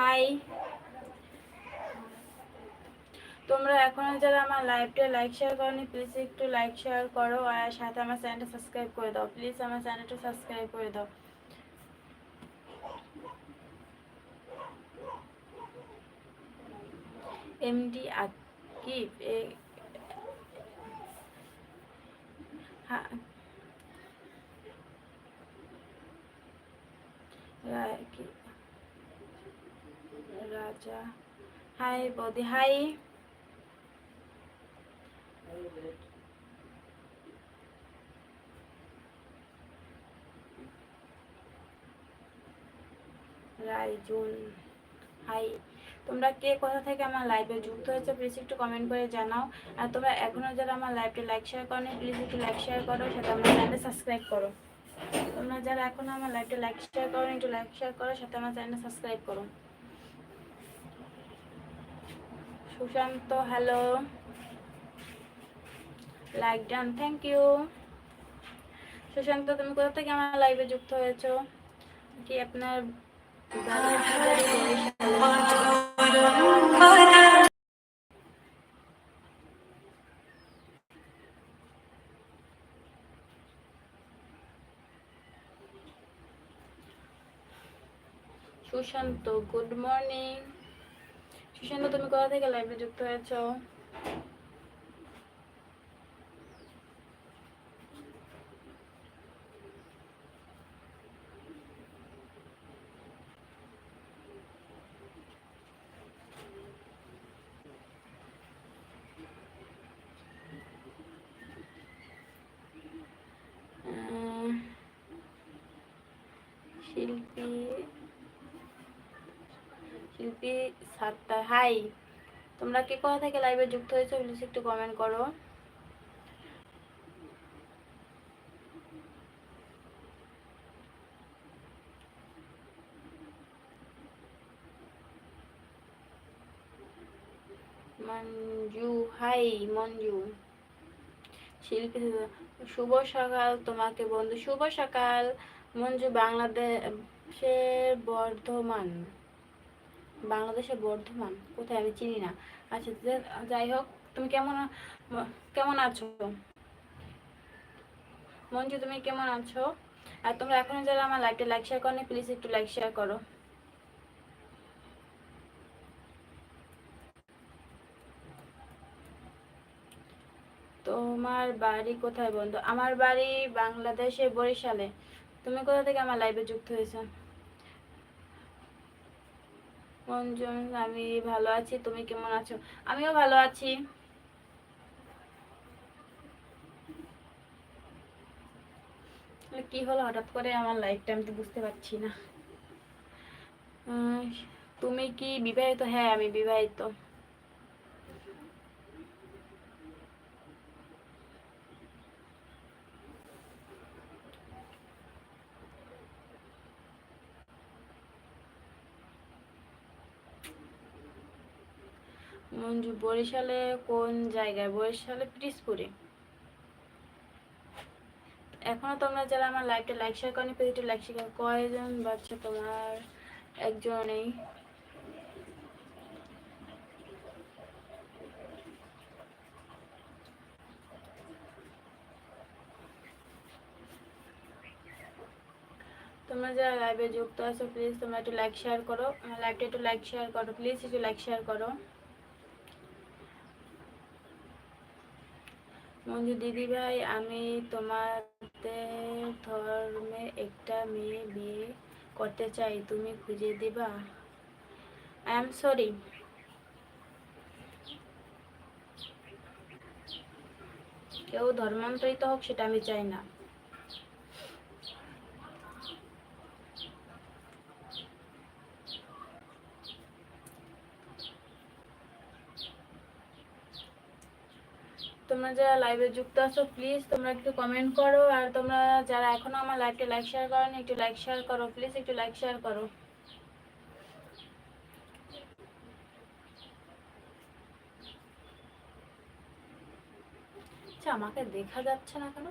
High, তোমরা এখনো যারা আমার লাইভটা লাইক শেয়ার করোনি প্লিজ একটু লাইক শেয়ার করো আর সাথে আমার চ্যানেলটা সাবস্ক্রাইব করে দাও। প্লিজ আমার চ্যানেলটা সাবস্ক্রাইব করে দাও। এমডি আকিব রাজা, হাই বৌদি, হাই। রাইজুন, হাই। তোমরা কে কোথা থেকে আমার লাইভে যুক্ত হয়েছে প্লিজ একটু কমেন্ট করে জানাও। আর তোমরা এখনো যারা আমার লাইভটা লাইক শেয়ার করো প্লিজ একটু লাইক শেয়ার করো, সাথে আমার চ্যানেলটা সাবস্ক্রাইব করো। তোমরা যারা এখনো আমার লাইভটা লাইক শেয়ার করো একটু লাইক শেয়ার করো, সাথে আমার চ্যানেলটা সাবস্ক্রাইব করো। Sushanta, hello, like done, thank you. Sushanta, তুমি কোথা থেকে আমার লাইভে যুক্ত হয়েছো? কি আপনার সুশান্ত, গুড মর্নিং। সুশান্ত, তুমি কোথা থেকে লাইভে যুক্ত হয়েছো? শিল্পী, শিল্পী সাত্তার, হাই। তোমরা কে কোথা থেকে লাইভে যুক্ত হয়েছো প্লিজ একটু কমেন্ট করো। মঞ্জু, হাই মঞ্জু। শিল্পী, শুভ সকাল তোমাকে বন্ধু, শুভ সকাল। মঞ্জু, বাংলাদেশের বর্ধমান, বাংলাদেশের বর্ধমান কোথায় আমি চিনি না। আচ্ছা, যাই হোক, তুমি কেমন কেমন আছো মঞ্জু, তুমি কেমন আছো? আর তোমরা এখনো যারা আমার লাইভটা লাইক শেয়ার করো প্লিজ একটু লাইক শেয়ার করো। তোমার বাড়ি কোথায় বন্ধু? আমার বাড়ি বাংলাদেশে, বরিশালে। তুমি কোথা থেকে আমার লাইভে যুক্ত হয়েছো? মঞ্জু, আমি ভালো আছি, তুমি কেমন আছো? আমিও ভালো আছি। কি হলো হঠাৎ করে আমার লাইফটা, আমি তো বুঝতে পারছি না। তুমি কি বিবাহিত? হ্যাঁ, আমি বিবাহিত। মঞ্জু, বরিশালে কোন জায়গায়? বরিশালে পিরিজপুরে। এখনো তোমরা যারা আমার লাইভটা লাইক শেয়ার করনি পেজটা লাইক শেয়ার, কয়জন বাচ্চা তোমার? একজন নেই। তোমরা যারা লাইভে যুক্ত আছো প্লিজ তোমরা একটু লাইক শেয়ার করো, আমার লাইভটা একটু লাইক শেয়ার করো, প্লিজ একটু লাইক শেয়ার করো। মঞ্জু দিদি ভাই, আমি তোমাদের ধর্মে একটা মেয়ে বিয়ে করতে চাই, তুমি খুঁজে দিবা? I am sorry. কেউ ধর্মান্তরিত হোক সেটা আমি চাই না। তোমরা যারা লাইভে যুক্ত আছো প্লিজ তোমরা একটু কমেন্ট করো, আর তোমরা যারা এখনো আমার লাইভটা লাইক শেয়ার করোনি একটু লাইক শেয়ার করো, প্লিজ একটু লাইক শেয়ার করো। আচ্ছা, আমাকে দেখা যাচ্ছে না কেন?